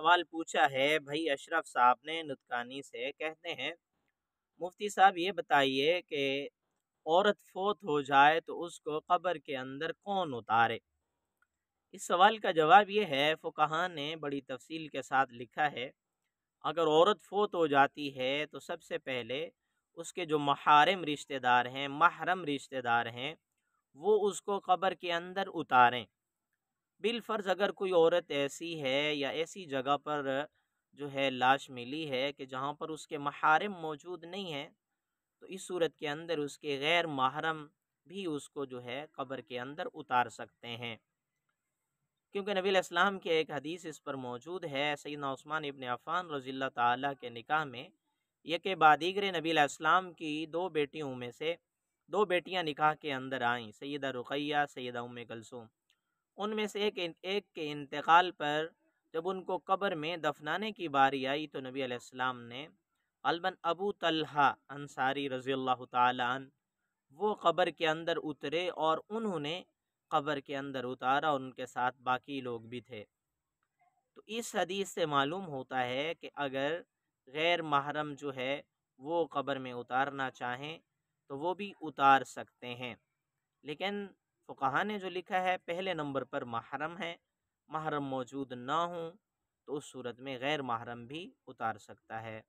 سوال پوچھا ہے بھائی اشرف صاحب نے نطقانی سے، کہتے ہیں مفتی صاحب یہ بتائیے کہ عورت فوت ہو جائے تو اس کو قبر کے اندر کون اتارے؟ اس سوال کا جواب یہ ہے، فقہا نے بڑی تفصیل کے ساتھ لکھا ہے، اگر عورت فوت ہو جاتی ہے تو سب سے پہلے اس کے جو محارم رشتہ دار ہیں، محرم رشتہ دار ہیں، وہ اس کو قبر کے اندر اتاریں۔ بالفرض اگر کوئی عورت ایسی ہے یا ایسی جگہ پر جو ہے لاش ملی ہے کہ جہاں پر اس کے محارم موجود نہیں ہیں، تو اس صورت کے اندر اس کے غیر محرم بھی اس کو جو ہے قبر کے اندر اتار سکتے ہیں، کیونکہ نبی علیہ السلام کی ایک حدیث اس پر موجود ہے۔ سیدنا عثمان ابن عفان رضی اللہ تعالیٰ کے نکاح میں یک بعد دیگر نبی علیہ السلام کی دو بیٹیوں میں سے دو بیٹیاں نکاح کے اندر آئیں، سیدہ رقیہ، سیدہ ام کلثوم۔ ان میں سے ایک کے انتقال پر جب ان کو قبر میں دفنانے کی باری آئی تو نبی علیہ السلام نے غالباً ابو طلحہ انصاری رضی اللہ تعالیٰ عنہ وہ قبر کے اندر اترے اور انہوں نے قبر کے اندر اتارا، اور ان کے ساتھ باقی لوگ بھی تھے۔ تو اس حدیث سے معلوم ہوتا ہے کہ اگر غیر محرم جو ہے وہ قبر میں اتارنا چاہیں تو وہ بھی اتار سکتے ہیں، لیکن فقہا نے جو لکھا ہے پہلے نمبر پر محرم ہے، محرم موجود نہ ہوں تو اس صورت میں غیر محرم بھی اتار سکتا ہے۔